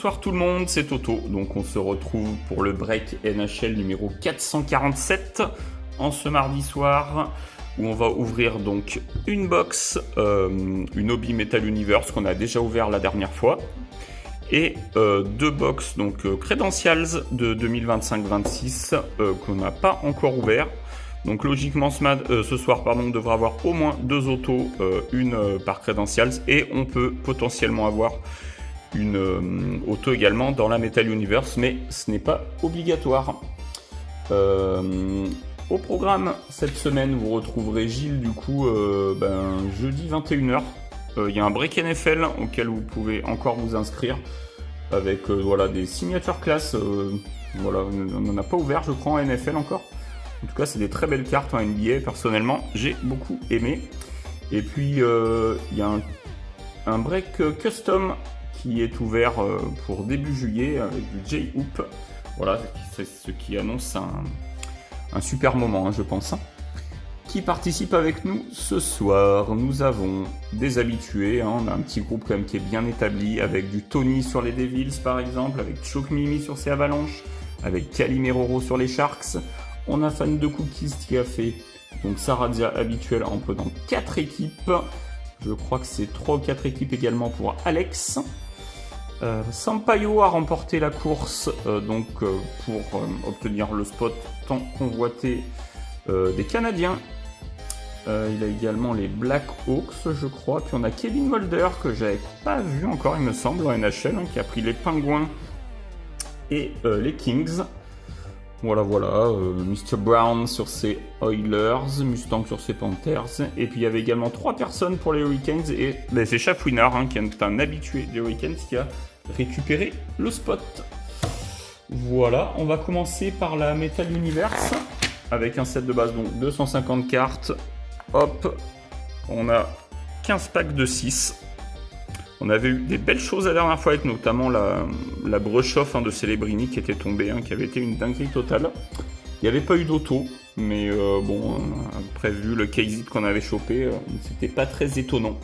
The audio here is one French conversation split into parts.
Bonsoir tout le monde, c'est Toto. Donc on se retrouve pour le break NHL numéro 447 en ce mardi soir où on va ouvrir donc une box, une Hobby Metal Universe qu'on a déjà ouvert la dernière fois et deux box donc Credentials de 2025-26 qu'on n'a pas encore ouvert. Donc logiquement ce soir on devra avoir au moins deux autos, une par Credentials, et on peut potentiellement avoir une auto également dans la Metal Universe, mais ce n'est pas obligatoire. Au programme cette semaine, vous retrouverez Gilles du coup jeudi 21h. Il y a un break NFL auquel vous pouvez encore vous inscrire avec des signatures classe. On n'en a pas ouvert je crois en NFL encore. En tout cas, c'est des très belles cartes en NBA. Personnellement, j'ai beaucoup aimé. Et puis, il y a un break custom qui est ouvert pour début juillet avec du J-Hoop. Voilà, c'est ce qui annonce un super moment, je pense. Qui participe avec nous ce soir? Nous avons des habitués. On a un petit groupe quand même qui est bien établi avec du Tony sur les Devils, par exemple, avec Choke Mimi sur ses Avalanches, avec Calimero sur les Sharks. On a Fan de Cookies qui a fait donc Saradia habituel un peu dans 4 équipes. Je crois que c'est 3 ou 4 équipes également pour Alex. Sampaio a remporté la course pour obtenir le spot tant convoité des Canadiens. Il a également les Black Hawks, je crois. Puis on a Kevin Mulder que j'avais pas vu encore, il me semble, en NHL, qui a pris les Penguins et les Kings. Voilà, Mr. Brown sur ses Oilers, Mustang sur ses Panthers, et puis il y avait également 3 personnes pour les Hurricanes, et c'est Chafouinard, qui est un habitué des Hurricanes, qui a récupéré le spot. Voilà, on va commencer par la Metal Universe, avec un set de base, donc 250 cartes, hop, on a 15 packs de 6. On avait eu des belles choses la dernière fois avec notamment la brush-off de Celebrini qui était tombée, qui avait été une dinguerie totale. Il n'y avait pas eu d'auto, mais après vu le case qu'on avait chopé, c'était pas très étonnant.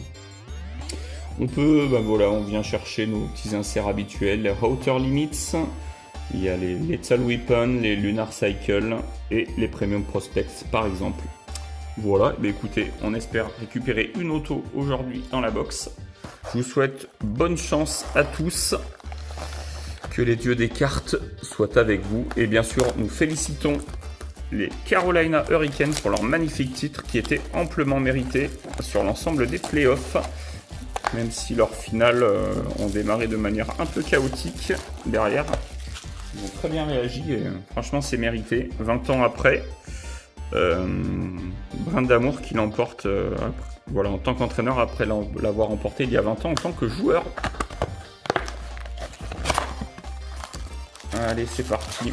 On peut, on vient chercher nos petits inserts habituels, les Outer Limits, il y a les Lethal Weapon, les Lunar Cycle et les Premium Prospects par exemple. Voilà, écoutez, on espère récupérer une auto aujourd'hui dans la box. Je vous souhaite bonne chance à tous, que les dieux des cartes soient avec vous. Et bien sûr, nous félicitons les Carolina Hurricanes pour leur magnifique titre qui était amplement mérité sur l'ensemble des playoffs. Même si leurs finales ont démarré de manière un peu chaotique derrière. Ils ont très bien réagi et franchement c'est mérité. 20 ans après, Brin d'amour qui l'emporte en tant qu'entraîneur après l'avoir emporté il y a 20 ans en tant que joueur. Allez, c'est parti.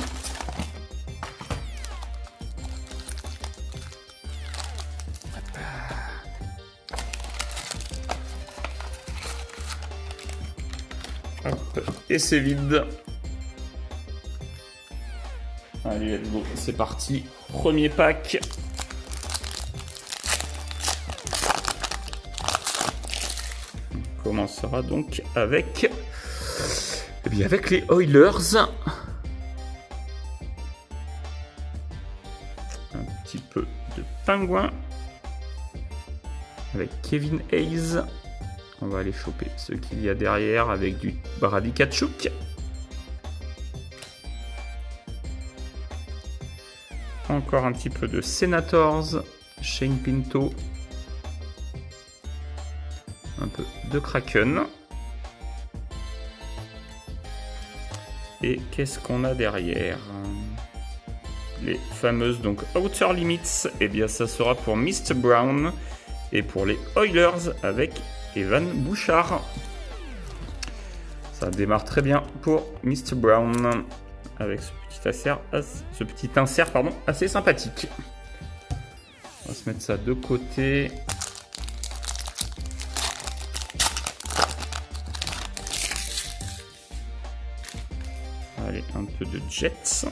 Hop, et c'est vide. Allez, let's go, c'est parti. Premier pack. On commencera donc avec les Oilers. Un petit peu de Pingouin. Avec Kevin Hayes. On va aller choper ce qu'il y a derrière avec du Brady Tkachuk. Encore un petit peu de Senators, Shane Pinto, un peu de Kraken. Et qu'est-ce qu'on a derrière? Les fameuses donc Outer Limits, et bien ça sera pour Mr. Brown et pour les Oilers avec Evan Bouchard. Ça démarre très bien pour Mr. Brown avec ce petit insert assez sympathique. On va se mettre ça de côté. Allez, un peu de Jets.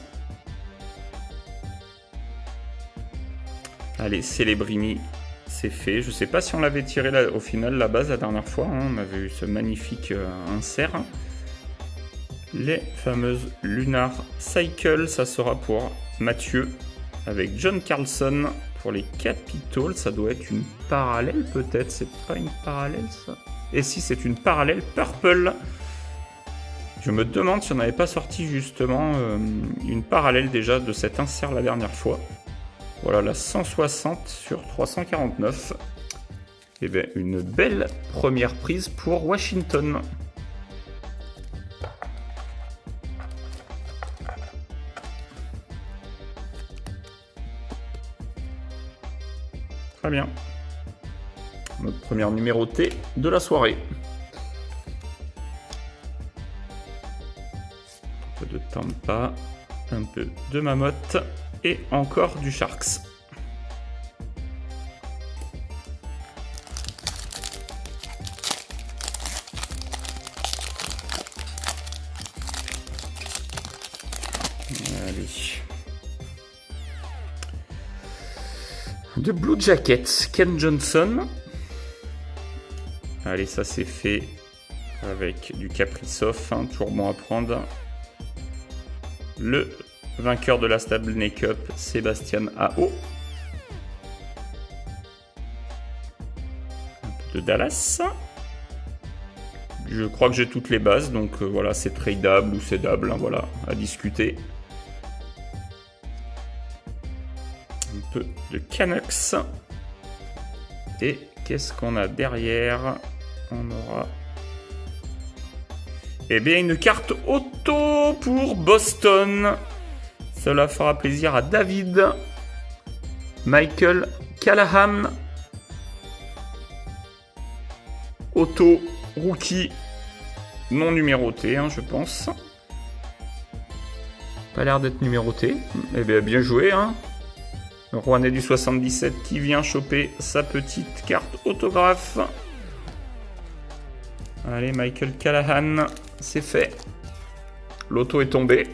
Allez, Celebrini, c'est fait. Je sais pas si on l'avait tiré au final la base la dernière fois. On avait eu ce magnifique insert. les fameuses Lunar Cycle. Ça sera pour Mathieu avec John Carlson pour les Capitals. Ça doit être une parallèle peut-être. C'est pas une parallèle ça? Et si, c'est une parallèle Purple. Je me demande si on n'avait pas sorti justement une parallèle déjà de cet insert la dernière fois. Voilà la 160 sur 349. Et bien une belle première prise pour Washington. Très bien. Notre première numérotée de la soirée. Un peu de Tampa, un peu de Mammoth et encore du Sharks. Allez. De Blue Jackets, Ken Johnson. Allez, ça c'est fait avec du Kaprizov, hein, toujours bon à prendre. Le vainqueur de la Stanley Cup, Sébastien Aho. Un peu de Dallas. Je crois que j'ai toutes les bases, donc voilà, c'est tradable ou cédable, hein, voilà, à discuter. Un peu de Canucks. Et qu'est-ce qu'on a derrière? On aura... Eh bien, une carte auto pour Boston. Cela fera plaisir à David. Michael Callahan. Auto, rookie, non numéroté, hein, je pense. Pas l'air d'être numéroté. Eh bien, bien joué, hein. Le Rouennais du 77 qui vient choper sa petite carte autographe. Allez, Michael Callahan, c'est fait. L'auto est tombée.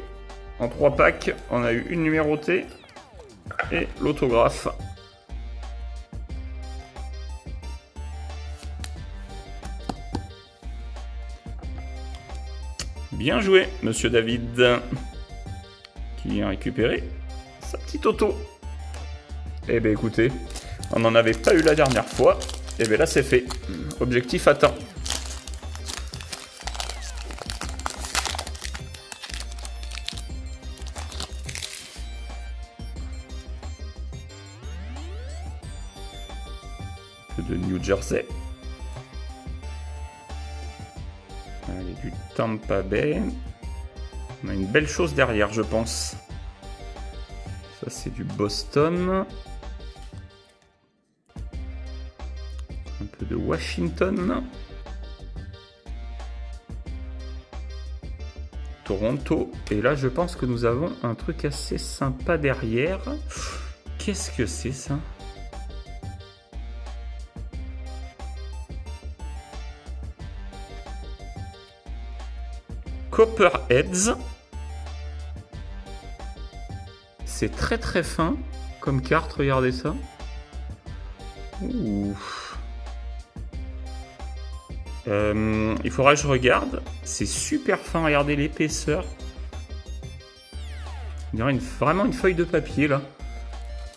En 3 packs, on a eu une numérotée et l'autographe. Bien joué, monsieur David, qui vient récupérer sa petite auto. Eh bien, écoutez, on n'en avait pas eu la dernière fois. Et bien là, c'est fait. Objectif atteint. De New Jersey. Allez, du Tampa Bay. On a une belle chose derrière, je pense. Ça, c'est du Boston. Un peu de Washington. Toronto. Et là, je pense que nous avons un truc assez sympa derrière. Qu'est-ce que c'est, ça ? Copperheads. C'est très très fin comme carte, regardez ça. Ouh. Il faudra que je regarde. C'est super fin, regardez l'épaisseur. On dirait vraiment une feuille de papier là.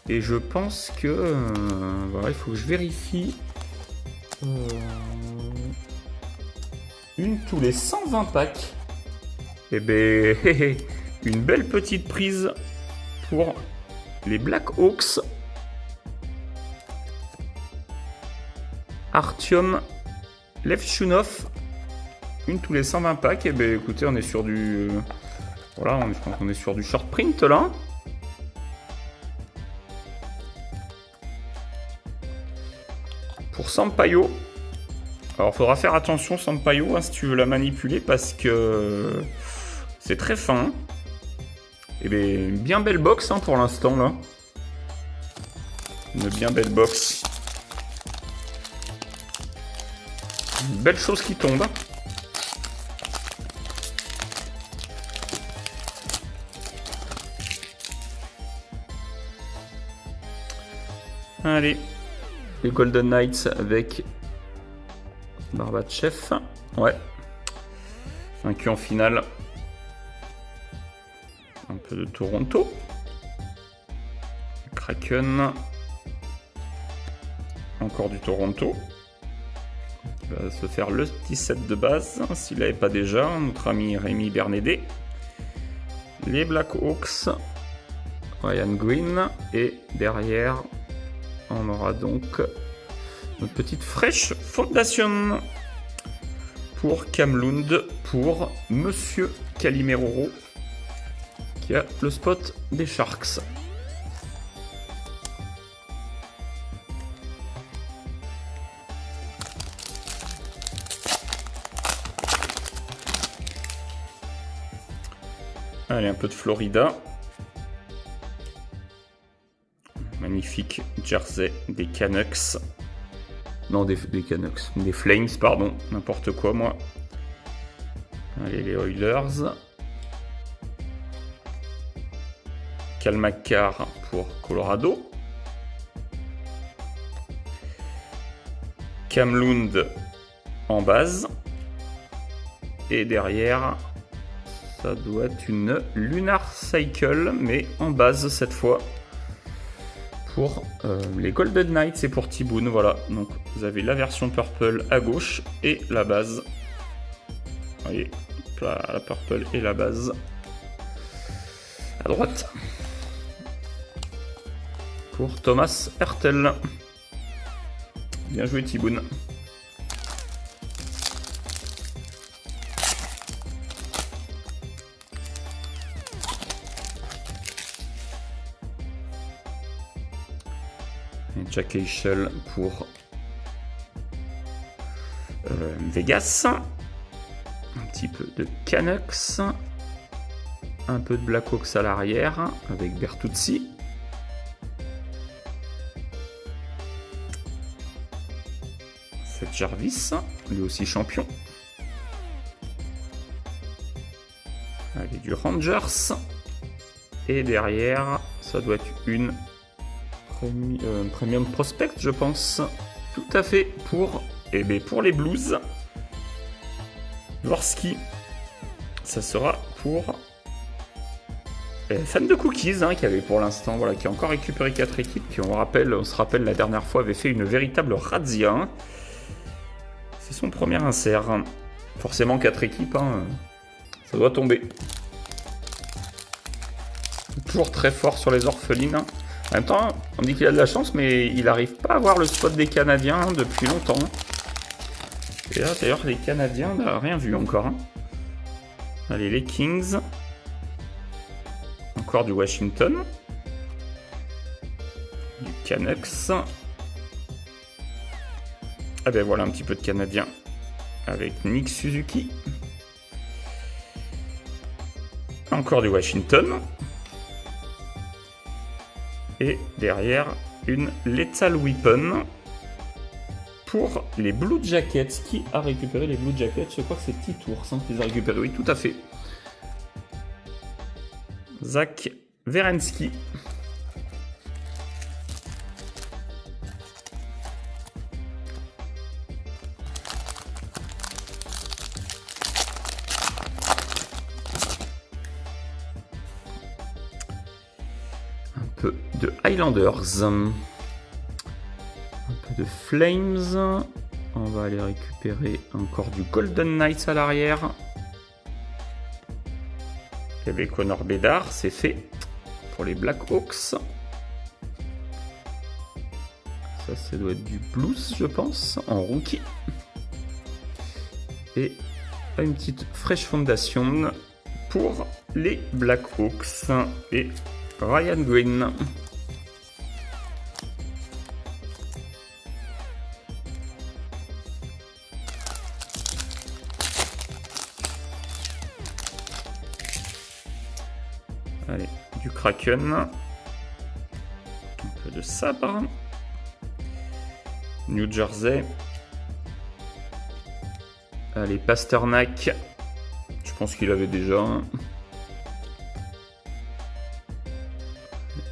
Et je pense que... voilà, il faut que je vérifie. Une tous les 120 packs. Eh ben, une belle petite prise pour les Blackhawks. Artyom Levchunov. Une tous les 120 packs. Eh ben, écoutez, on est sur du... voilà, je pense qu'on est sur du short print là. Pour Sampaio. Alors, il faudra faire attention, Sampaio, hein, si tu veux la manipuler, parce que c'est très fin. Et bien, une bien belle box hein, pour l'instant, là. Une bien belle box. Une belle chose qui tombe. Allez. Les Golden Knights avec... Barbatchev, ouais. Vaincu en finale peu de Toronto. Kraken. Encore du Toronto. Il va se faire le 17 de base, s'il n'avait pas déjà, notre ami Rémi Bernédé. Les Blackhawks, Ryan Green, et derrière, on aura donc notre petite fraîche fondation pour Kamlund, pour Monsieur Calimeroro, qui a le spot des Sharks. Allez, un peu de Florida. Magnifique jersey des Canucks. Non, des Canucks. Des Flames, pardon. N'importe quoi, moi. Allez, les Oilers. Cal McCarr pour Colorado. Kamlund en base. Et derrière... ça doit être une Lunar Cycle, mais en base cette fois. Pour les Golden Knights et pour Tiboun, voilà. Donc vous avez la version Purple à gauche et la base. Vous voyez, la Purple et la base à droite. Pour Thomas Hertel. Bien joué Tiboun. Jack Eichel pour Vegas. Un petit peu de Canucks. Un peu de Blackhawks à l'arrière avec Bertuzzi. C'est Jarvis, lui aussi champion. Allez, du Rangers. Et derrière, ça doit être une Premium Prospect, je pense. Tout à fait, pour les Blues. Dvorsky. Ça sera pour fan de Cookies, hein, qui avait pour l'instant, voilà, qui a encore récupéré 4 équipes, qui on se rappelle la dernière fois avait fait une véritable razzia. Hein. C'est son premier insert. Forcément 4 équipes, hein, ça doit tomber. Toujours très fort sur les orphelines. En même temps, on dit qu'il a de la chance, mais il n'arrive pas à avoir le spot des Canadiens depuis longtemps. Et là, d'ailleurs, les Canadiens, on n'a rien vu encore. Hein. Allez, les Kings. Encore du Washington. Du Canucks. Ah ben voilà, un petit peu de Canadiens. Avec Nick Suzuki. Encore du Washington. Et derrière, une Lethal Weapon pour les Blue Jackets. Qui a récupéré les Blue Jackets? Je crois que c'est Titours qui les a récupérés. Oui, tout à fait. Zach Werenski. De Highlanders, un peu de Flames, on va aller récupérer encore du Golden Knights à l'arrière. Il y avait Connor Bedard, c'est fait pour les Blackhawks. Ça doit être du Blues, je pense, en rookie. Et une petite fraîche fondation pour les Blackhawks et Ryan Green. Allez, du Kraken. Un peu de sabre. New Jersey. Allez, Pasternak. Je pense qu'il avait déjà un.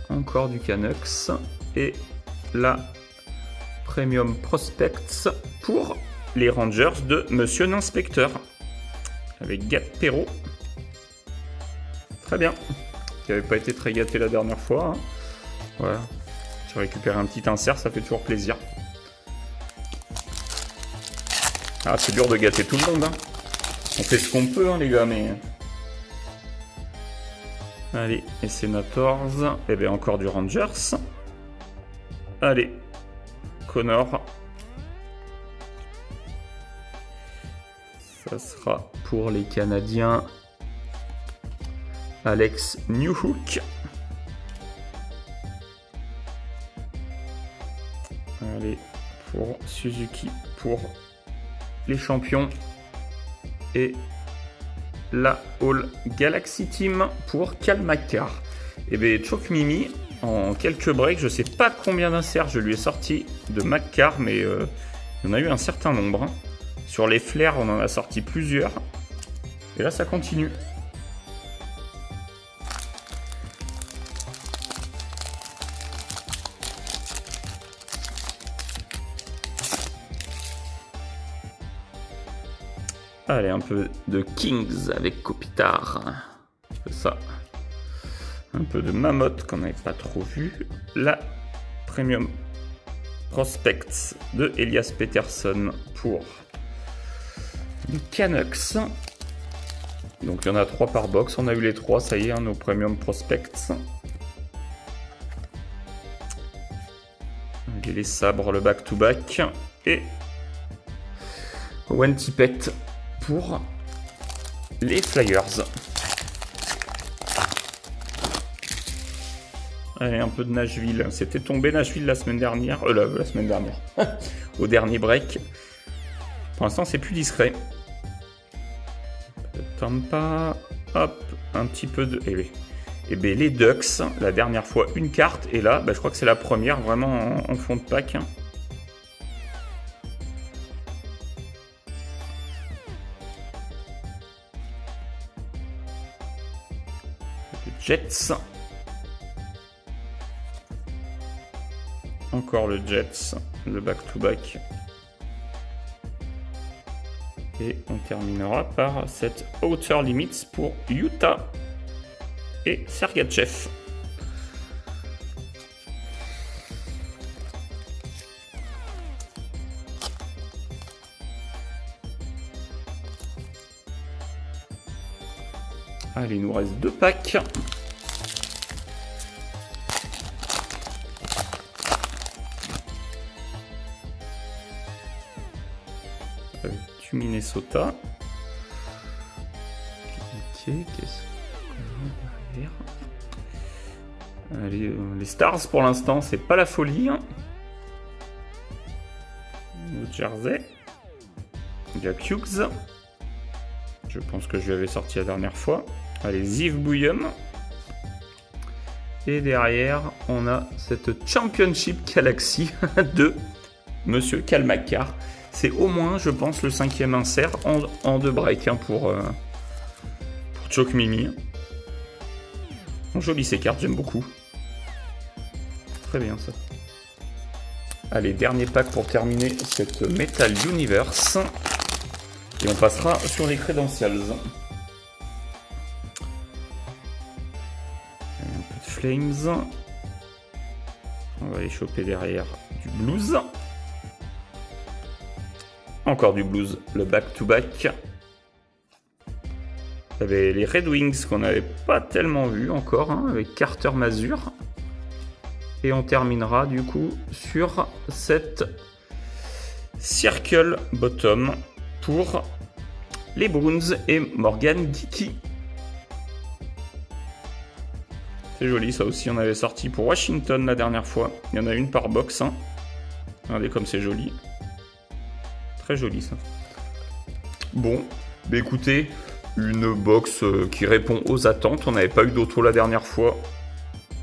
Encore du Canucks. Et la Premium Prospects pour les Rangers de Monsieur l'Inspecteur. Avec Gat Perrault. Très bien. qui n'avait pas été très gâté la dernière fois. Hein. Voilà. J'ai récupéré un petit insert, ça fait toujours plaisir. Ah, c'est dur de gâter tout le monde. Hein. On fait ce qu'on peut, hein, les gars, mais... Allez, et Senators. Et bien, encore du Rangers. Allez, Connor. Ça sera pour les Canadiens. Alex Newhook. Allez, pour Suzuki, pour les champions. Et la All Galaxy Team pour Cal McCarr. Et bien, Choke Mimi, en quelques breaks, je sais pas combien d'inserts je lui ai sorti de McCarr, mais il y en a eu un certain nombre. Hein. Sur les flares, on en a sorti plusieurs. Et là, ça continue. Allez, un peu de Kings avec Kopitar. C'est ça. Un peu de Mammoth qu'on n'avait pas trop vu. La Premium Prospects de Elias Peterson pour les Canucks. Donc il y en a 3 par box. On a eu les 3, ça y est, hein, nos Premium Prospects. Et les sabres, le back-to-back. Et One Tippett pour les Flyers. Allez, un peu de Nashville. C'était tombé Nashville la semaine dernière. La semaine dernière. Au dernier break. Pour l'instant, c'est plus discret. Tampa. Hop. Un petit peu de... Et bien, les Ducks. La dernière fois, une carte. Et là, je crois que c'est la première vraiment en fond de pack. Jets. Encore le Jets, le back-to-back. Et on terminera par cette Outer Limits pour Utah et Sergachev. Allez, il nous reste 2 packs. Du Minnesota. Ok, qu'est-ce qu'on a derrière? Allez, les Stars pour l'instant, c'est pas la folie. Hein. New Jersey. Jack Hughes. Je pense que je l'avais sorti la dernière fois. Allez, Ziv Bouillum. Et derrière, on a cette Championship Galaxy de Monsieur Cal McCarr. C'est au moins, je pense, le 5e insert en 2 breaks hein, pour Choke Mimi. Joli ces cartes, j'aime beaucoup. Très bien ça. Allez, dernier pack pour terminer cette Metal Universe. Et on passera sur les Credentials. Un peu de Flames. On va aller choper derrière du Blues. Encore du Blues, le back-to-back. Il y avait les Red Wings qu'on n'avait pas tellement vu encore, hein, avec Carter Mazur. Et on terminera du coup sur cette Circle Bottom pour les Bruins et Morgan Geeky. C'est joli, ça aussi on avait sorti pour Washington la dernière fois. Il y en a une par box. Hein. Regardez comme c'est joli. Très joli ça. Bon, bah écoutez, une box qui répond aux attentes. On n'avait pas eu d'auto la dernière fois.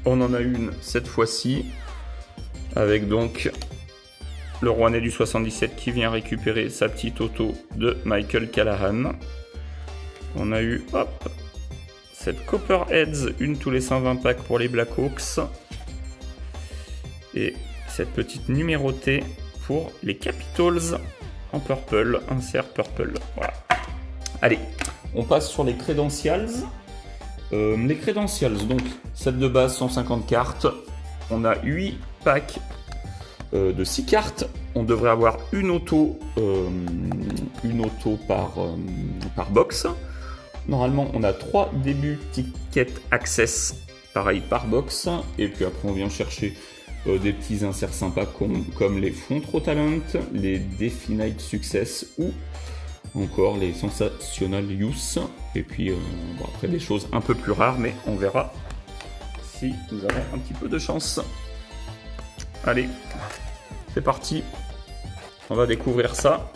On en a une cette fois-ci. Avec donc le Rouennais du 77 qui vient récupérer sa petite auto de Michael Callahan. On a eu cette Copperheads, une tous les 120 packs pour les Blackhawks. Et cette petite numérotée pour les Capitals. En purple, insert purple. Voilà. Allez, on passe sur les Credentials. Les credentials, donc set de base 150 cartes. On a 8 packs de 6 cartes. On devrait avoir une auto par box. Normalement, on a 3 débuts ticket access, pareil par box. Et puis après, on vient chercher des petits inserts sympas comme les Front Row Talent, les Definite Success ou encore les Sensational Use. Et puis bon, après des choses un peu plus rares, mais on verra si nous avons un petit peu de chance. Allez, c'est parti. On va découvrir ça.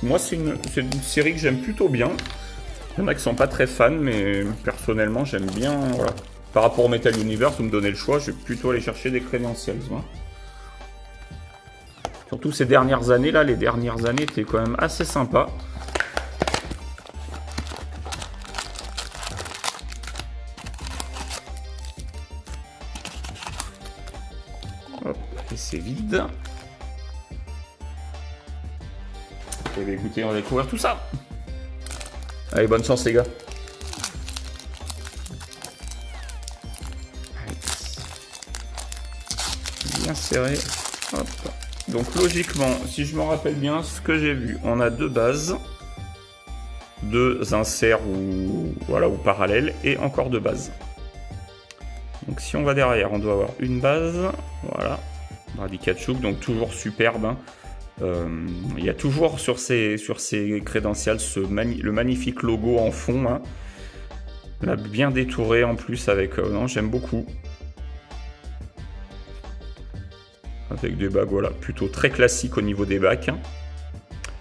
Moi, c'est une série que j'aime plutôt bien. Il y en a qui sont pas très fans, mais personnellement, j'aime bien. Voilà. Par rapport au Metal Universe, vous me donnez le choix, je vais plutôt aller chercher des credentials. Hein. Surtout ces dernières années, là, les dernières années étaient quand même assez sympas. Hop, et c'est vide. Et bien écoutez, on va découvrir tout ça. Allez, bonne chance les gars. Bien serré. Hop. Donc logiquement, si je me rappelle bien, ce que j'ai vu, on a 2 bases, 2 inserts ou voilà ou parallèles et encore 2 bases. Donc si on va derrière, on doit avoir une base, voilà, Radikachuk, donc toujours superbe. Hein. Il y a toujours sur ces credentials le magnifique logo en fond, hein. Là, bien détouré en plus avec, non, j'aime beaucoup. Avec des bacs, voilà, plutôt très classiques au niveau des bacs. Hein.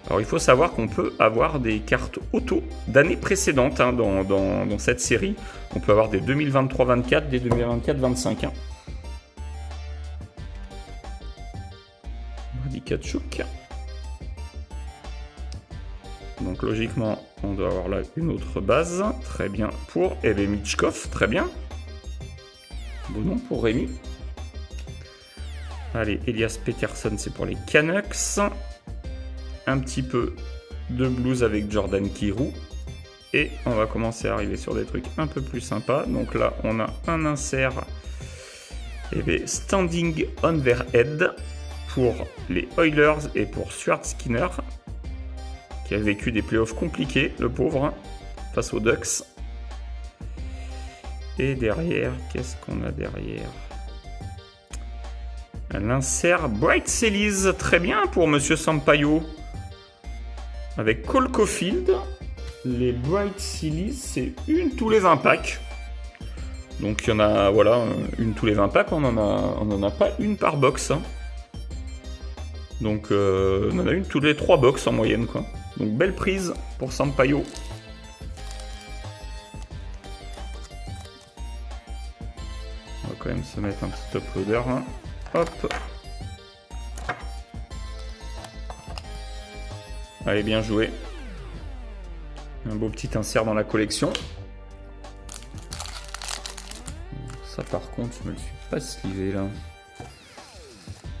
Alors il faut savoir qu'on peut avoir des cartes auto d'années précédentes hein, dans cette série. On peut avoir des 2023-24, des 2024-25. Hein. Radikachuk. Donc logiquement, on doit avoir là une autre base. Très bien pour Eve Michkov. Très bien. Bon nom pour Rémi. Allez, Elias Peterson, c'est pour les Canucks. Un petit peu de blues avec Jordan Kyrou. Et on va commencer à arriver sur des trucs un peu plus sympas. Donc là, on a un insert Standing on their head pour les Oilers et pour Stuart Skinner, qui a vécu des playoffs compliqués, le pauvre, face aux Ducks. Et derrière, qu'est-ce qu'on a derrière? L'insert Bright Cellies, très bien pour Monsieur Sampaio. Avec Cole Caulfield, les Bright Cellies, c'est une tous les 20 packs. Donc il y en a, voilà, une tous les 20 packs, on en a pas une par box. Hein. Donc on en a une tous les 3 box en moyenne, quoi. Donc belle prise pour Sampaio. On va quand même se mettre un petit uploader. Hein. Hop. Allez, bien joué. Un beau petit insert dans la collection. Ça par contre, je me le suis pas slivé là.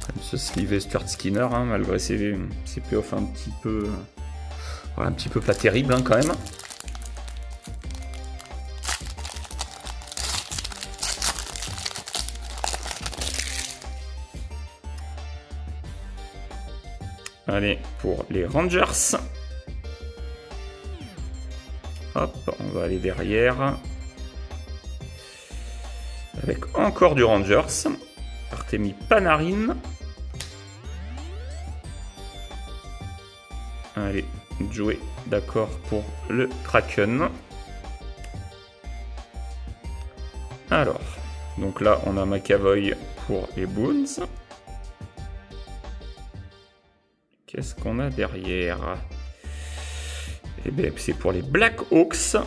Comme se sliver Stuart Skinner, hein, malgré ses playoffs un petit peu pas terrible hein, quand même. Allez, pour les Rangers. Hop, on va aller derrière. Avec encore du Rangers. Artemi Panarin. Allez, jouer, d'accord pour le Kraken. Alors, donc là, on a McAvoy pour les Boons. Qu'est-ce qu'on a derrière? Eh bien, c'est pour les Blackhawks.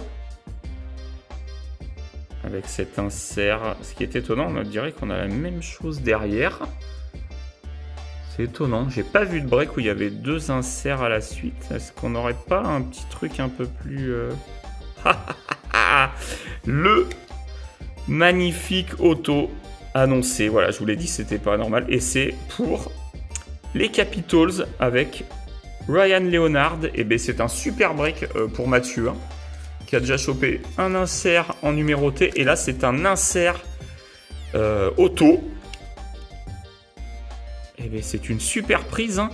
Avec cet insert. Ce qui est étonnant, on dirait qu'on a la même chose derrière. C'est étonnant. J'ai pas vu de break où il y avait 2 inserts à la suite. Est-ce qu'on n'aurait pas un petit truc un peu plus... Le magnifique auto annoncé. Voilà, je vous l'ai dit, c'était pas normal. Et c'est pour... les Capitals avec Ryan Leonard. Et bien c'est un super break pour Mathieu. Hein. qui a déjà chopé un insert en numéroté. Et là, c'est un insert auto. Et bien, c'est une super prise. Hein.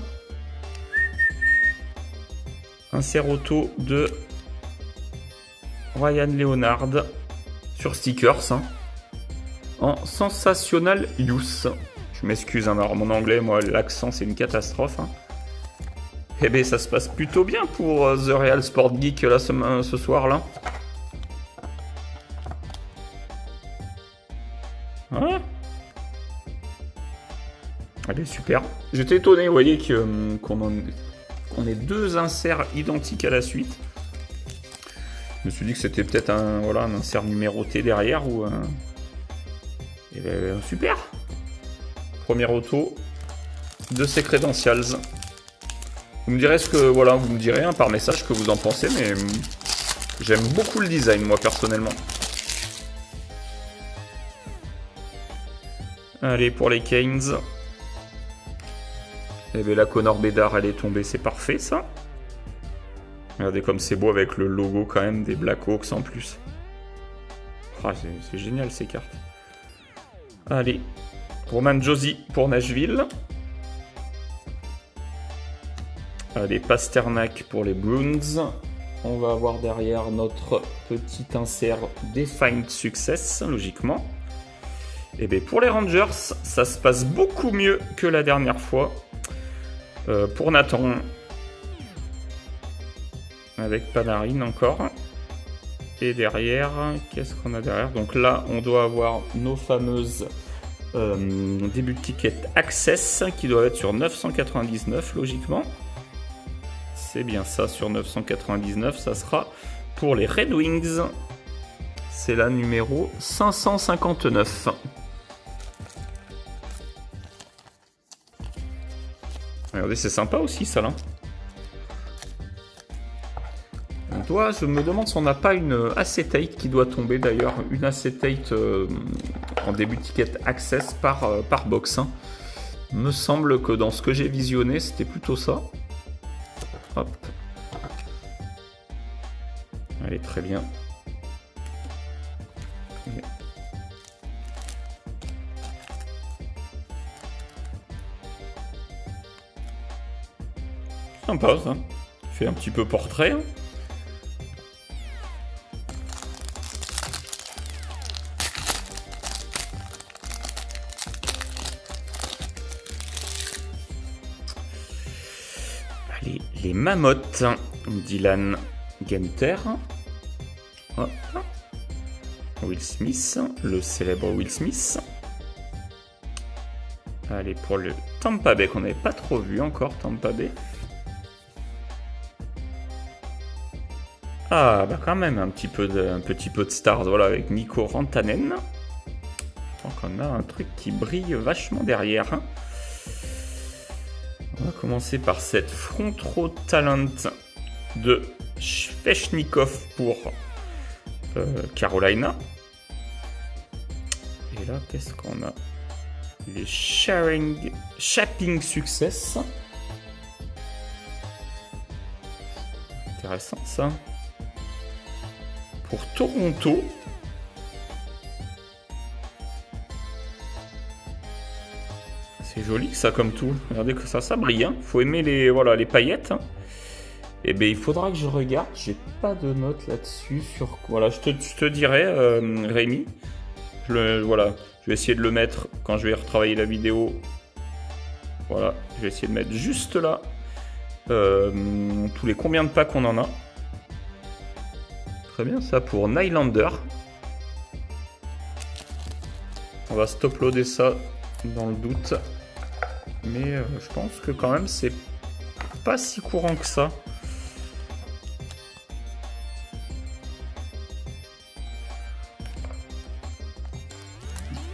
Insert auto de Ryan Leonard sur stickers. Hein. En Sensational Use. Je m'excuse, hein, alors mon anglais, moi, l'accent, c'est une catastrophe. Hein. Eh bien, ça se passe plutôt bien pour The Real Sport Geek là, ce soir-là. Ouais. Elle est super. J'étais étonné, vous voyez, qu'on ait deux inserts identiques à la suite. Je me suis dit que c'était peut-être un insert numéroté derrière ou un... Et bien, super. Première auto de ces credentials. Vous me direz vous me direz par message ce que vous en pensez, mais j'aime beaucoup le design, moi, personnellement. Allez, pour les Canes. Et bien, la Connor Bedard, elle est tombée, c'est parfait, ça. Regardez comme c'est beau avec le logo, quand même, des Blackhawks en plus. Ah, c'est génial, ces cartes. Allez, Roman Josi pour Nashville. Allez, Pasternak pour les Bruins. On va avoir derrière notre petit insert Defined Success, logiquement. Et bien pour les Rangers, ça se passe beaucoup mieux que la dernière fois. Pour Nathan. Avec Panarin encore. Et derrière, qu'est-ce qu'on a derrière? Donc là, on doit avoir nos fameuses début de ticket Access qui doivent être sur 999 logiquement. C'est bien ça, sur 999, ça sera pour les Red Wings. C'est la numéro 559. Regardez, c'est sympa aussi ça là. Je me demande si on n'a pas une acetate qui doit tomber d'ailleurs. Une acetate en début de ticket Access par box. Hein. Me semble que dans ce que j'ai visionné, c'était plutôt ça. Hop. Allez, très bien. Sympa ça. Fait un petit peu portrait. Hein. Les Mammoths, Dylan Genter, hop. Will Smith, le célèbre Will Smith. Allez, pour le Tampa Bay, qu'on n'avait pas trop vu encore, Tampa Bay. Ah, bah quand même, un petit peu de stars, voilà, avec Mikko Rantanen. Je crois qu'on a un truc qui brille vachement derrière. Hein. On va commencer par cette front row talent de Svechnikov pour Carolina. Et là, qu'est-ce qu'on a? Les Shapping Success. Intéressant ça. Pour Toronto. C'est joli ça comme tout. Regardez que ça brille. Hein. Faut aimer les paillettes. Hein. Et bien il faudra que je regarde. J'ai pas de notes là-dessus. Voilà, je te dirai, Rémi. Voilà, je vais essayer de le mettre quand je vais retravailler la vidéo. Voilà, je vais essayer de mettre juste là tous les combien de packs on en a. Très bien ça pour Nylander. On va stop-loader ça dans le doute. Mais je pense que quand même c'est pas si courant que ça.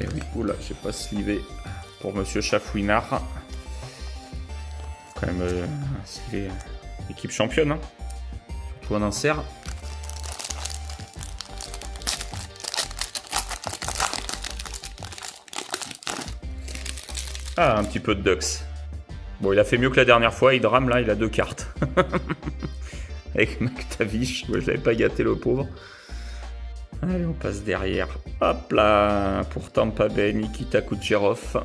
Et oui, oula, j'ai pas slivé pour Monsieur Chafouinard. Quand même slivé équipe championne, hein. Surtout un insert. Ah, un petit peu de Ducks. Bon, il a fait mieux que la dernière fois. Il drame là, il a 2 cartes. avec McTavish. Ouais, je l'avais pas gâté le pauvre. Allez, on passe derrière. Hop là, pour Tampa Bay, Nikita Kucherov.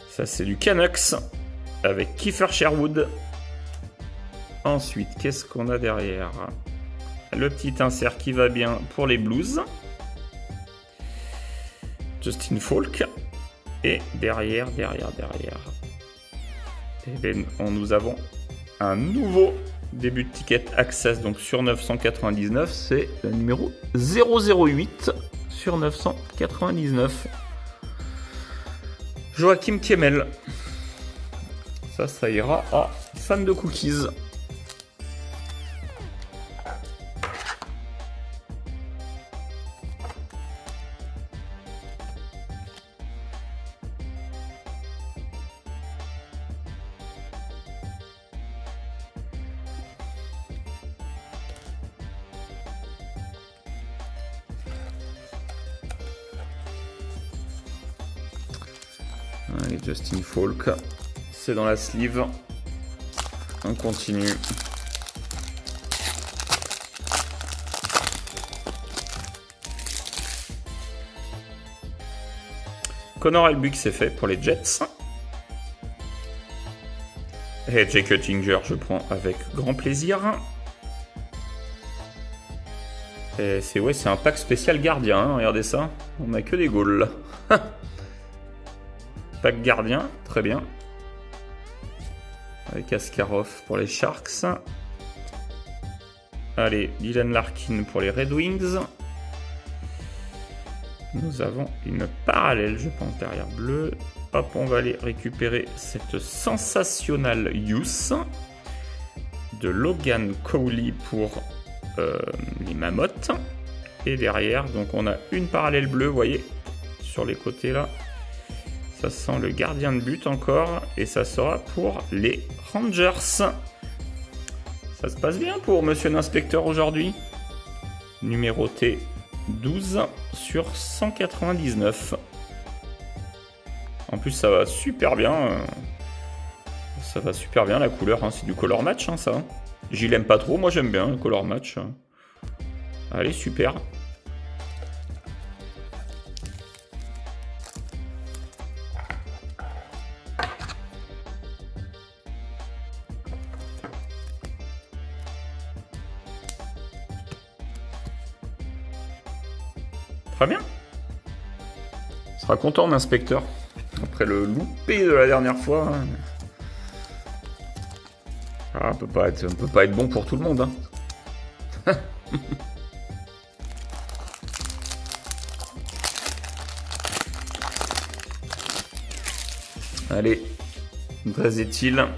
Ça, c'est du Canucks avec Kiefer Sherwood. Ensuite, qu'est-ce qu'on a derrière? Le petit insert qui va bien pour les Blues. Justin Falk. Et derrière. Et bien, nous avons un nouveau début de ticket Access. Donc sur 999, c'est le numéro 008 sur 999. Joachim Kemmel. Ça ira à fan de cookies. Allez, Justin Falk, c'est dans la sleeve. On continue. Connor Hellebuyck, c'est fait pour les Jets. Et Jake Oettinger, je prends avec grand plaisir. Et c'est un pack spécial gardien, hein, regardez ça. On n'a que des goals. Pack gardien, très bien. Avec Askarov pour les Sharks. Allez, Dylan Larkin pour les Red Wings. Nous avons une parallèle, je pense, derrière bleu. Hop, on va aller récupérer cette sensationnelle use de Logan Cowley pour les Mammoths. Et derrière, donc on a une parallèle bleue, vous voyez, sur les côtés là. Ça sent le gardien de but encore. Et ça sera pour les Rangers. Ça se passe bien pour Monsieur l'Inspecteur aujourd'hui. Numéroté 12 sur 199. En plus, ça va super bien. Ça va super bien la couleur. Hein. C'est du color match, hein, ça. J'y l'aime pas trop. Moi, j'aime bien le color match. Allez, super. Très bien. Il sera content, l'inspecteur. Après le loupé de la dernière fois. Hein. Ah, on peut pas être bon pour tout le monde. Hein. Allez, Dreisaitl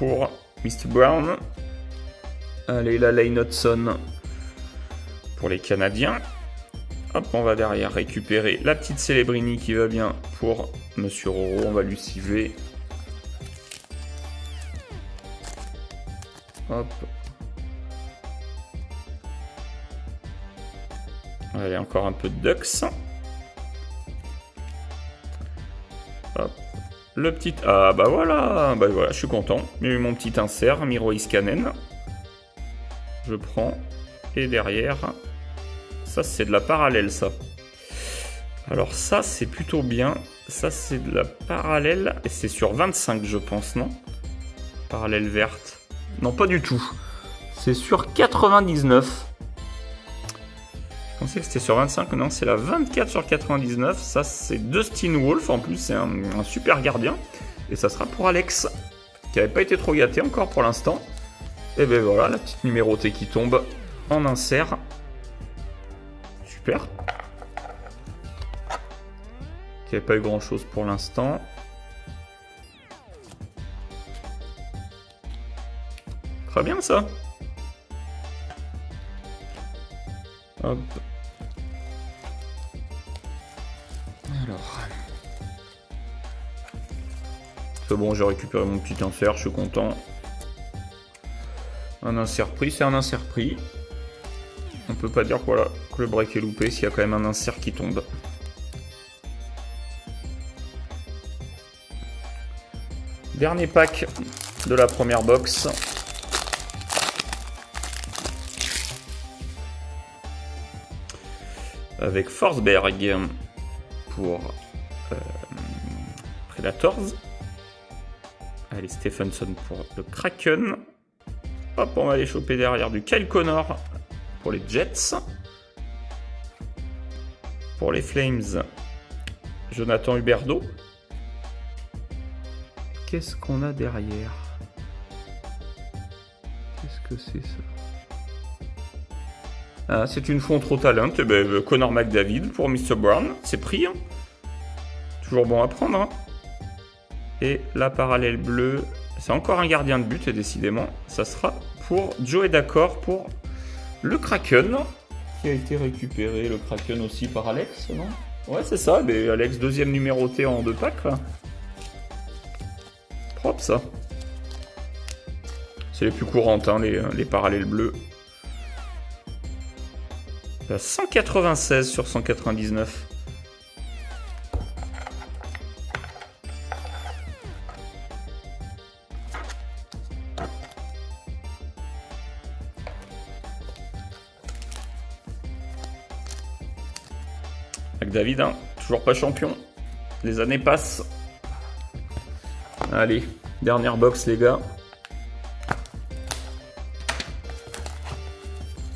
pour Mr. Brown. Allez, la Lane Hudson pour les Canadiens. Hop, on va derrière récupérer la petite Celebrini qui va bien pour Monsieur Roro. On va lui civer. Hop. Allez, encore un peu de Ducks. Hop. Le petit... Ah bah voilà, je suis content. J'ai eu mon petit insert, Miro Iskanen. Je prends. Et derrière... Ça, c'est de la parallèle, ça. Alors ça, c'est plutôt bien. Ça, c'est de la parallèle. Et c'est sur 25, je pense, non? Parallèle verte. Non, pas du tout. C'est sur 99. Je pensais que c'était sur 25. Non, c'est la 24 sur 99. Ça, c'est Dustin Wolf. En plus, c'est un super gardien. Et ça sera pour Alex, qui n'avait pas été trop gâté encore pour l'instant. Et ben voilà, la petite numérotée qui tombe en insert. Super. Il n'y avait pas eu grand chose pour l'instant. Très bien ça. Hop. Alors. C'est bon, j'ai récupéré mon petit insert, je suis content. Un insert pris, c'est un insert pris. On peut pas dire voilà, que le break est loupé s'il y a quand même un insert qui tombe. Dernier pack de la première box. Avec Forsberg pour Predators. Allez, Stephenson pour le Kraken. Hop, on va aller choper derrière du Kyle Connor pour les Jets. Pour les Flames, Jonathan Huberdeau. Qu'est-ce qu'on a derrière? Qu'est-ce que c'est ça? Ah, c'est une fonte au talent. Eh ben, Connor McDavid pour Mr. Brown. C'est pris. Hein. Toujours bon à prendre. Hein. Et la parallèle bleue, c'est encore un gardien de but, et décidément, ça sera pour Joey D'accord pour le Kraken, qui a été récupéré, le Kraken aussi par Alex, non? Ouais, c'est ça, mais Alex, deuxième numéroté en 2 packs, là. Propre, ça. C'est les plus courantes, hein, les parallèles bleus. 196 sur 199. David, hein, toujours pas champion. Les années passent. Allez, dernière box, les gars.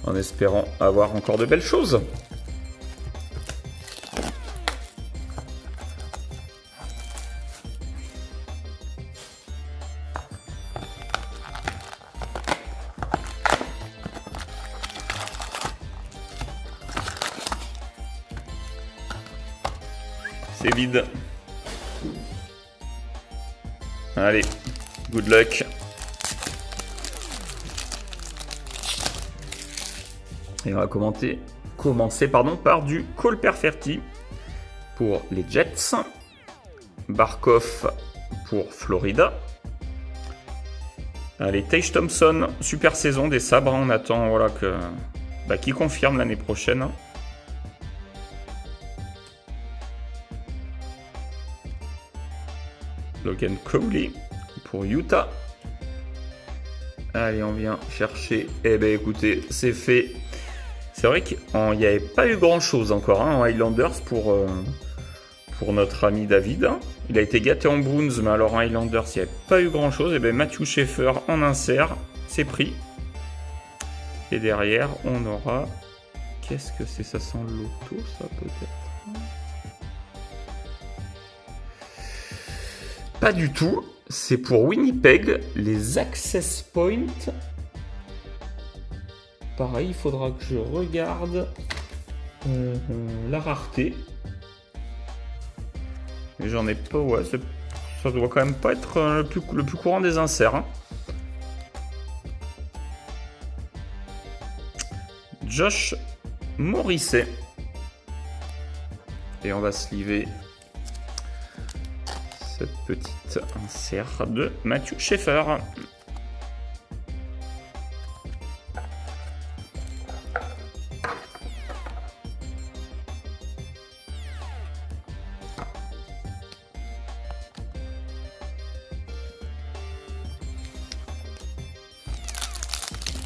En espérant avoir encore de belles choses. C'est vide. Allez, good luck. Et on va commencer par du Cole Perfetti pour les Jets. Barkov pour Florida. Allez, Tage Thompson, super saison des Sabres. On attend voilà, qu'il confirme l'année prochaine. Logan Cowley pour Utah. Allez, on vient chercher. Eh ben écoutez, c'est fait. C'est vrai qu'il n'y avait pas eu grand chose encore hein, en Highlanders pour notre ami David. Il a été gâté en Bruins, mais alors en Highlanders, il n'y avait pas eu grand chose. Et bien Matthew Schaefer en insert, c'est pris. Et derrière, on aura. Qu'est-ce que c'est? Ça sent l'auto, ça peut-être? Pas du tout, c'est pour Winnipeg, les Access Points. Pareil, il faudra que je regarde la rareté. Mais j'en ai pas, ouais, ça doit quand même pas être le plus courant des inserts. Hein. Josh Morrissey. Et on va sliver cette petite insert de Matthew Schaefer.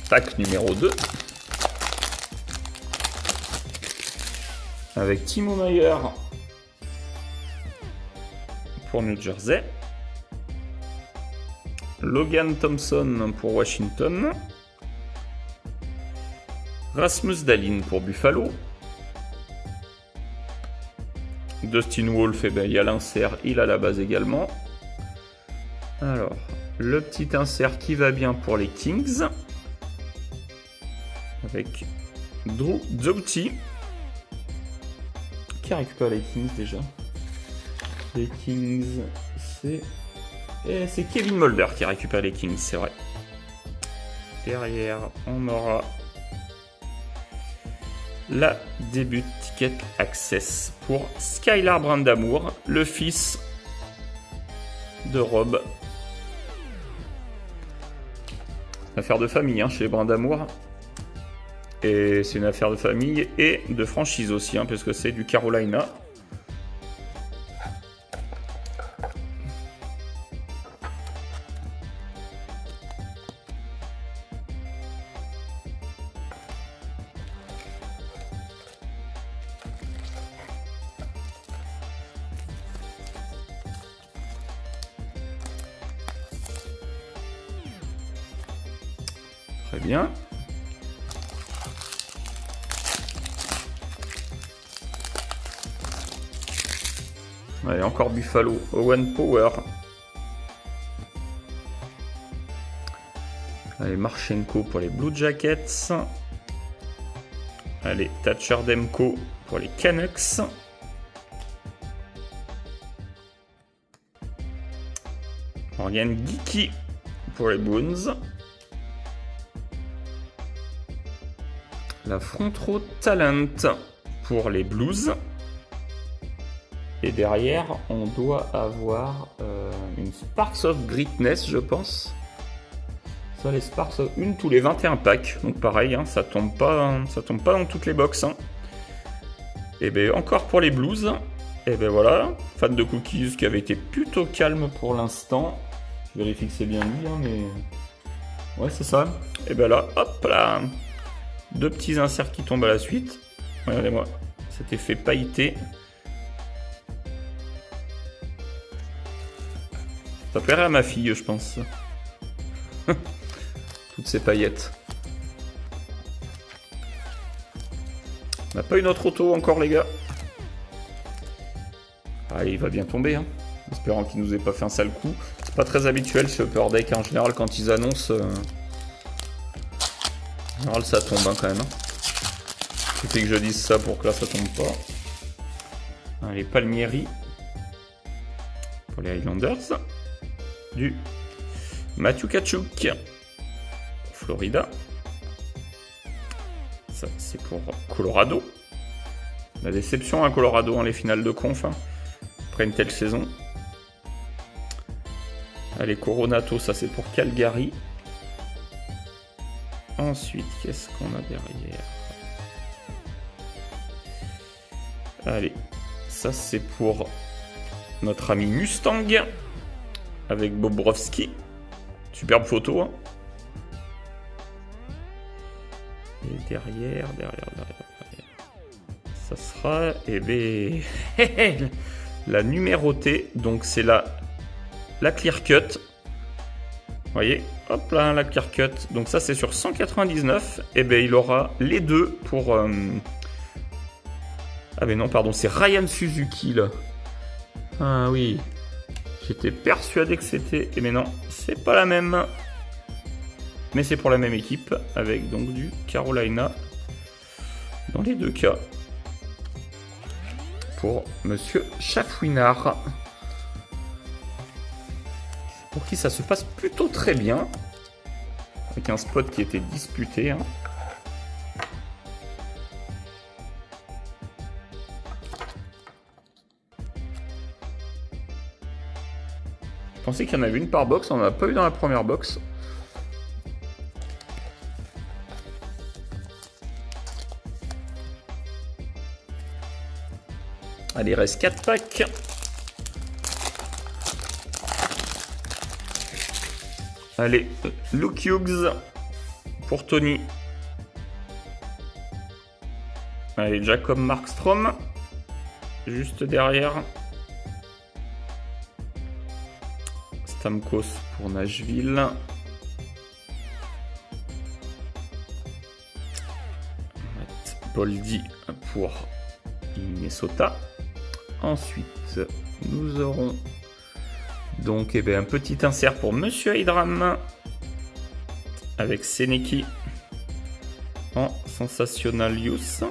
Pack numéro 2. Avec Timo Meier pour New Jersey. Logan Thompson pour Washington. Rasmus Dahlin pour Buffalo. Dustin Wolf, eh ben, il y a l'insert, il a la base également. Alors, le petit insert qui va bien pour les Kings. Avec Drew Doughty. Qui a récupéré les Kings déjà? Les Kings, c'est Kevin Mulder qui récupère les Kings, c'est vrai. Derrière, on aura la début ticket access pour Skylar Brandamour, le fils de Rob. Affaire de famille hein, chez les Brandamour. Et c'est une affaire de famille et de franchise aussi, hein, parce que c'est du Carolina. Très bien. Allez, encore Buffalo, Owen Power. Allez, Marchenko pour les Blue Jackets. Allez, Thatcher Demko pour les Canucks. Morgan Geeky pour les Bruins. La Front Row Talent pour les Blues. Et derrière, on doit avoir une Sparks of Greatness, je pense. Ça, les Sparks of une tous les 21 packs. Donc pareil, hein, ça tombe pas dans toutes les box. Hein. Et bien encore pour les Blues. Et ben voilà, fan de cookies qui avait été plutôt calme pour l'instant. Je vérifie que c'est bien lui, hein, mais ouais, c'est ça. Et ben là, hop là, deux petits inserts qui tombent à la suite. Regardez-moi, cet effet pailleté. Ça plairait à ma fille, je pense. Toutes ces paillettes. On n'a pas une autre auto encore, les gars. Allez, il va bien tomber, hein. Espérant qu'il nous ait pas fait un sale coup. C'est pas très habituel ce Upper Deck, hein. En général, quand ils annoncent... En général, ça tombe, hein, quand même. Il suffit que je dise ça pour que là, ça tombe pas. Allez, Palmieri. Pour les Highlanders. Du Matthew Tkachuk. Florida. Ça, c'est pour Colorado. La déception à Colorado, hein, les finales de conf, hein, après une telle saison. Allez, Coronato, ça c'est pour Calgary. Ensuite, qu'est-ce qu'on a derrière? Allez, ça c'est pour notre ami Mustang avec Bobrovski. Superbe photo, hein. Et derrière, ça sera, eh ben, la numérotée. Donc c'est la clear cut. Vous voyez, hop là, la clear cut. Donc ça c'est sur 199. Et ben il aura les deux pour. Ah mais non, pardon, c'est Ryan Suzuki là. Ah oui, j'étais persuadé que c'était. Et mais non, c'est pas la même. Mais c'est pour la même équipe, avec donc du Carolina dans les deux cas. Pour Monsieur Chafouinard. Pour qui ça se passe plutôt très bien. Avec un spot qui était disputé. Hein. Je pensais qu'il y en avait une par box, on n'en a pas eu dans la première box. Allez, il reste 4 packs. Allez, Luke Hughes pour Tony. Allez, Jacob Markstrom. Juste derrière. Stamkos pour Nashville. Matt Boldy pour Minnesota. Ensuite, nous aurons donc un petit insert pour Monsieur Hydram avec Seneki en Sensational Use.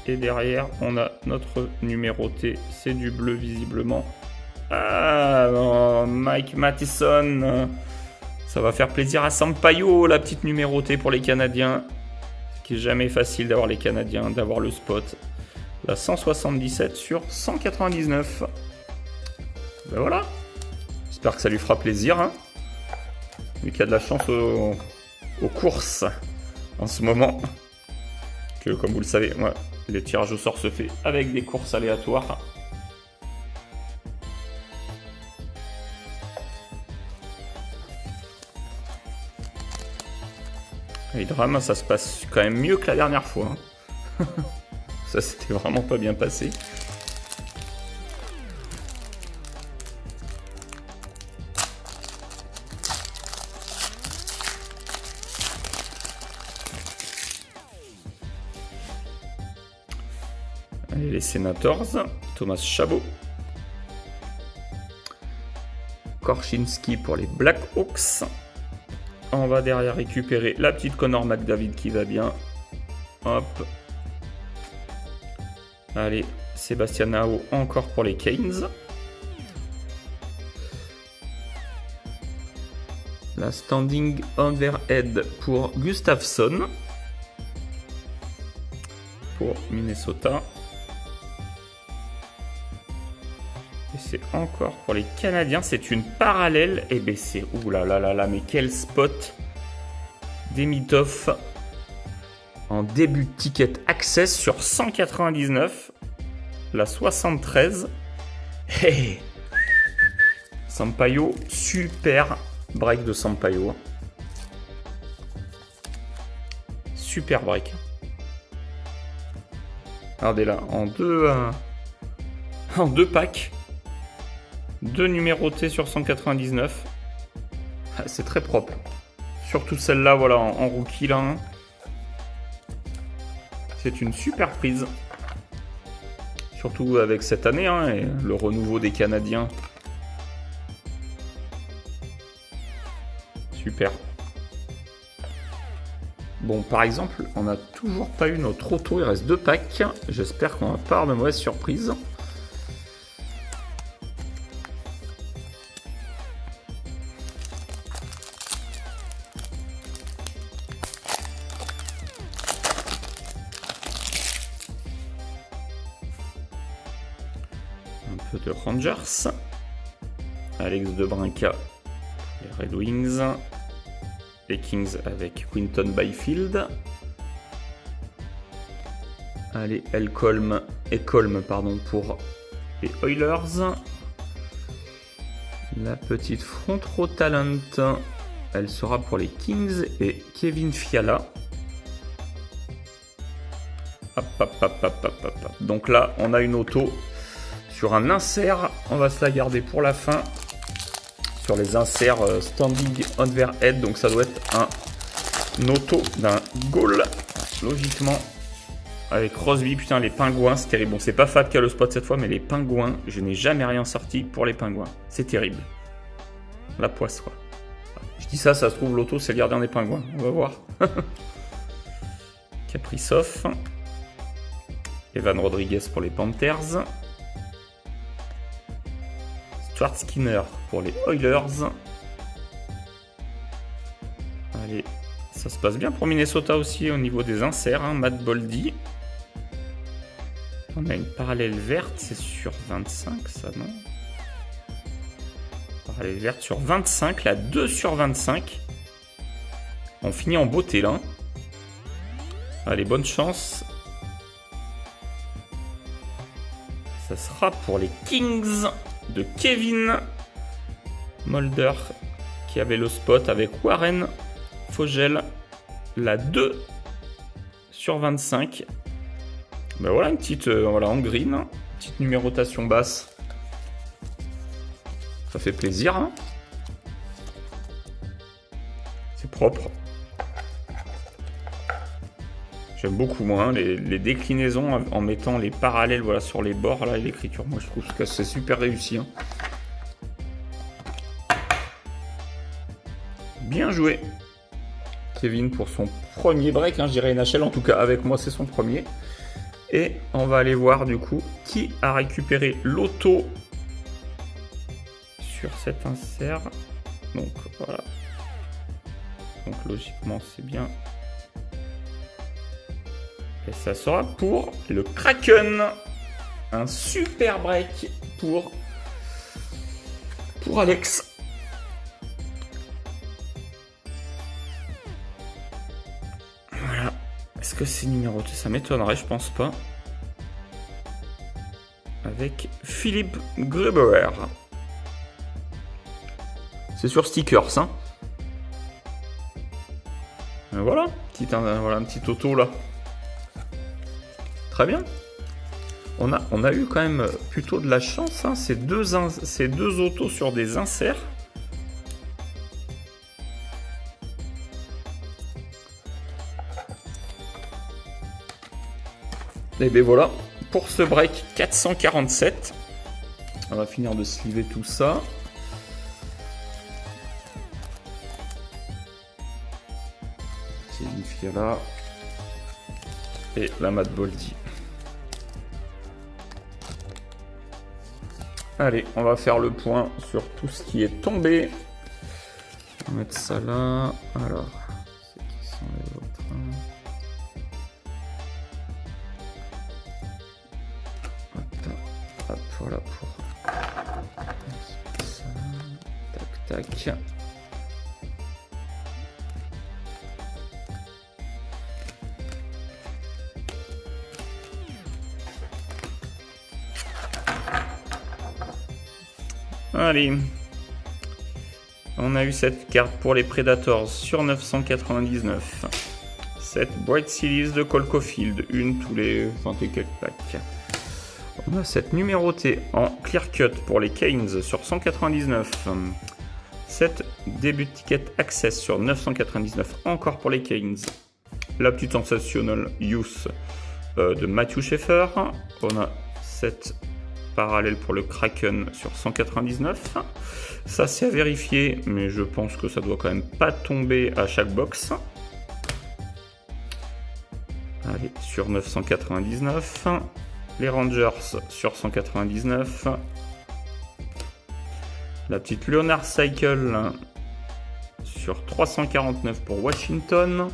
Et derrière, on a notre numéroté. C'est du bleu visiblement. Ah non, Mike Matheson. Ça va faire plaisir à Sampaio, la petite numérotée pour les Canadiens. Ce qui est jamais facile d'avoir les Canadiens, d'avoir le spot. La 177 sur 199. Ben voilà. J'espère que ça lui fera plaisir. Hein. Lui qui a de la chance aux courses en ce moment. Que comme vous le savez, ouais, les tirages au sort se fait avec des courses aléatoires. Et drame, ça se passe quand même mieux que la dernière fois. Hein. Ça s'était vraiment pas bien passé. Allez, les Senators, Thomas Chabot. Korchinski pour les Blackhawks. On va derrière récupérer la petite Connor McDavid qui va bien. Hop. Allez, Sébastien Aho encore pour les Canes. La standing overhead pour Gustafsson. Pour Minnesota. Et c'est encore pour les Canadiens. C'est une parallèle. Et ben c'est... Ouh là là là là, mais quel spot. Demidov en début de ticket access sur 199. La 73. Hey. Sampaio, super break de Sampaio. Super break. Regardez là, en deux packs. 2 numérotés sur 199. Ah, c'est très propre. Surtout celle-là, voilà, en rookie là. Hein. C'est une super prise. Surtout avec cette année, hein, et le renouveau des Canadiens. Super. Bon, par exemple, on n'a toujours pas eu notre auto. Il reste 2 packs. J'espère qu'on va pas avoir de mauvaises surprises. Un peu de Rangers. Alex DeBrincat, les Red Wings. Les Kings avec Quinton Byfield. Allez, Colm pardon, pour les Oilers. La petite front row talent, elle sera pour les Kings et Kevin Fiala. Hop, hop, hop, hop, hop, hop, hop. Donc là, on a une auto sur un insert. On va se la garder pour la fin. Sur les inserts standing overhead, donc ça doit être un auto d'un goal, logiquement, avec Crosby. Putain, les Pingouins, c'est terrible. Bon, c'est pas Fab qui a le spot cette fois, mais les Pingouins, je n'ai jamais rien sorti pour les Pingouins. C'est terrible. La poisse, quoi. Je dis ça, ça se trouve, l'auto, c'est le gardien des Pingouins. On va voir. Kaprizov. Evan Rodriguez pour les Panthers. Stuart Skinner pour les Oilers. Allez, ça se passe bien pour Minnesota aussi au niveau des inserts. Hein. Matt Boldy. On a une parallèle verte, c'est sur 25 ça, non? Parallèle verte sur 25, la 2 sur 25. On finit en beauté là. Allez, bonne chance. Ça sera pour les Kings de Kevin Mulder qui avait le spot avec Warren Fogel, la 2 sur 25. Ben voilà une petite voilà, en green, petite numérotation basse. Ça fait plaisir. Hein, c'est propre. J'aime beaucoup moi les déclinaisons en mettant les parallèles voilà, sur les bords là, et l'écriture. Moi je trouve que c'est super réussi. Hein. Bien joué Kevin pour son premier break, hein, je dirais NHL en tout cas avec moi c'est son premier. Et on va aller voir du coup qui a récupéré l'auto sur cet insert. Donc voilà. Donc logiquement c'est bien. Et ça sera pour le Kraken. Un super break pour Alex. Voilà. Est-ce que c'est numéroté? Ça m'étonnerait, je pense pas. Avec Philippe Gruber. C'est sur stickers, hein. Et voilà, voilà un petit auto là. Très bien. On a eu quand même plutôt de la chance. Hein. Ces deux autos sur des inserts. Et bien voilà pour ce break 447. On va finir de sliver tout ça. C'est une Fiala et la Mad Boldy. Allez, on va faire le point sur tout ce qui est tombé. On va mettre ça là. Alors, c'est qui sont les autres? Hop, voilà pour ça. Tac, tac. Allez, on a eu cette carte pour les Predators sur 999. Cette Bright Series de Cole Caulfield, une tous les 20 et quelques packs. On a cette numérotée en clear cut pour les Canes sur 199. Cette début ticket access sur 999 encore pour les Canes. La petite sensationnelle Youth de Matthew Schaeffer. On a cette parallèle pour le Kraken sur 199. Ça c'est à vérifier, mais je pense que ça doit quand même pas tomber à chaque box. Allez, sur 999. Les Rangers sur 199. La petite Leonard Cycle sur 349 pour Washington.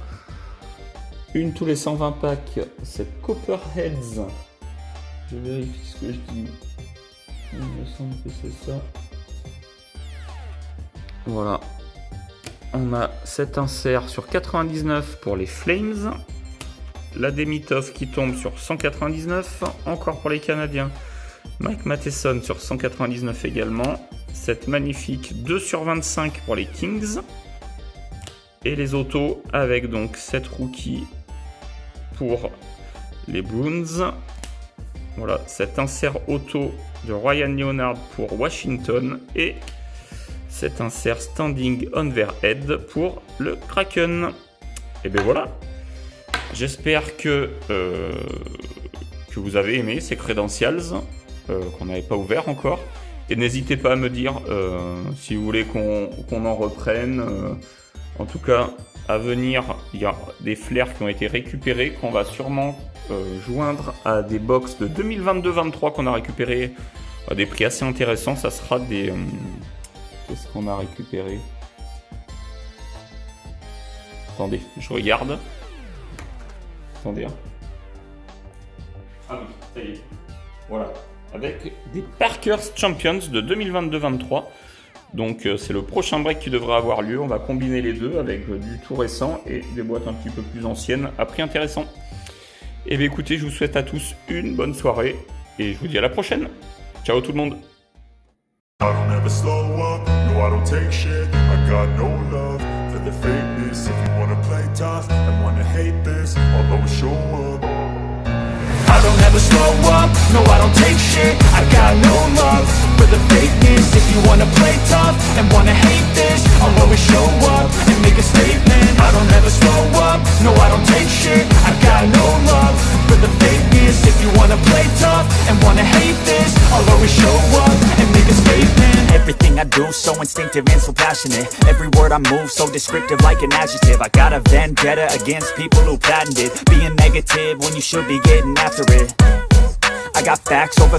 Une tous les 120 packs, cette Copperheads. Je vérifie ce que je dis. Il me semble que c'est ça. Voilà. On a cet insert sur 99 pour les Flames. La Demitov qui tombe sur 199. Encore pour les Canadiens. Mike Matheson sur 199 également. Cette magnifique 2 sur 25 pour les Kings. Et les autos avec donc cette rookie pour les Bruins. Voilà, cet insert auto de Ryan Leonard pour Washington et cet insert standing overhead pour le Kraken. Et bien voilà, j'espère que vous avez aimé ces credentials qu'on n'avait pas ouvert encore. Et n'hésitez pas à me dire si vous voulez qu'on en reprenne. En tout cas, à venir, il y a des flares qui ont été récupérés, qu'on va sûrement joindre à des box de 2022-23 qu'on a récupéré à des prix assez intéressants. Ça sera des... Qu'est-ce qu'on a récupéré? Attendez, je regarde. Attendez. Ah oui, ça y est. Voilà. Avec des Parker's Champions de 2022-23. Donc c'est le prochain break qui devrait avoir lieu. On va combiner les deux avec du tout récent et des boîtes un petit peu plus anciennes à prix intéressant. Et bien écoutez, je vous souhaite à tous une bonne soirée et je vous dis à la prochaine. Ciao tout le monde. I don't ever slow up, no I don't take shit. I got no love for the fakeness. If you wanna play tough and wanna hate this, I'll always show up and make a statement. I don't ever slow up, no I don't take shit. I got no love for the fakeness. If you wanna play tough and wanna hate this, I'll always show up and make a statement. Everything I do so instinctive and so passionate. Every word I move so descriptive like an adjective. I got a vendetta against people who patented being negative when you should be getting after it. I got facts over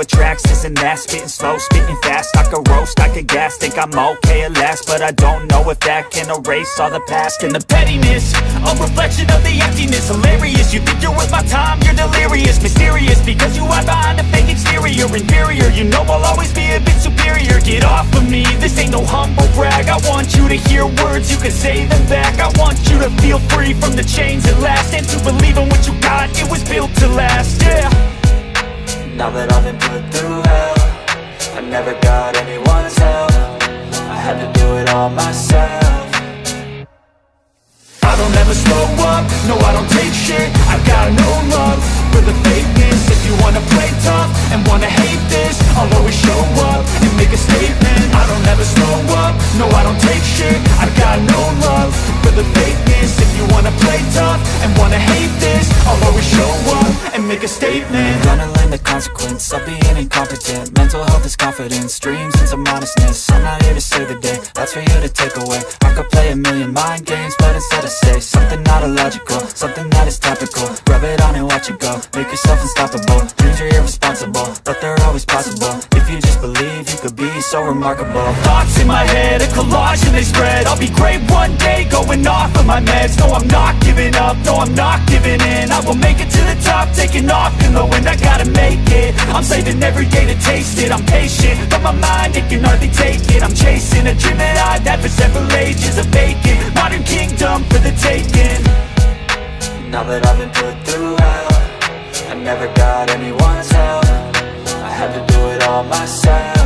tracks, this and that. Spitting slow, spitting fast, I could roast, I could gas. Think I'm okay at last, but I don't know if that can erase all the past. And the pettiness, a reflection of the emptiness. Hilarious, you think you're worth my time, you're delirious. Mysterious, because you hide behind a fake exterior. Inferior, you know I'll always be a bit superior. Get off of me, this ain't no humble brag. I want you to hear words, you can say them back. I want you to feel free from the chains at last, and to believe in what you got, it was built to last, yeah. Now that I've been put through hell, I never got anyone's help. I had to do it all myself. I don't ever slow up, no I don't take shit. I got no love for the fakeness. If you wanna play tough and wanna hate this, I'll always show up and make a statement. I don't ever slow up, no I don't take shit. I got no love for for the fakeness. If you wanna play tough and wanna hate this, I'll always show up and make a statement. Gonna learn the consequence of being incompetent. Mental health is confidence, dreams into modestness. I'm not here to save the day, that's for you to take away. I could play a million mind games, but instead I say something not illogical, something that is topical. Rub it on and watch it go, make yourself unstoppable. Dreams are irresponsible, but they're always possible. If you just believe, you could be so remarkable. Thoughts in my head, a collage and they spread. I'll be great one day, going off of my meds. No, I'm not giving up, no, I'm not giving in. I will make it to the top, taking off in the wind. I gotta make it, I'm saving every day to taste it. I'm patient, but my mind, it can hardly take it. I'm chasing a dream that I've had for several ages. A vacant, modern kingdom for the taking. Now that I've been put through hell, I never got anyone's help. I had to do it all myself.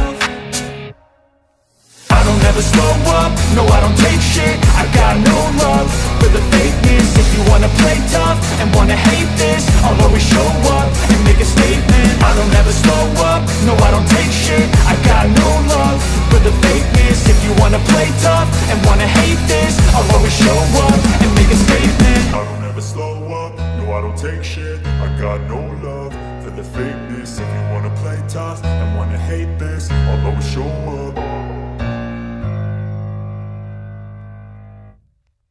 I don't ever slow up, no I don't take shit. I got no love for the fakeness. If you wanna play tough and wanna hate this, I'll always show up and make a statement. I don't ever slow up, no I don't take shit. I got no love for the fakeness. If you wanna play tough and wanna hate this, I'll always show up and make a statement. I don't ever slow up, no I don't take shit. I got no love for the fakeness. If you wanna play tough and wanna hate this, I'll always show up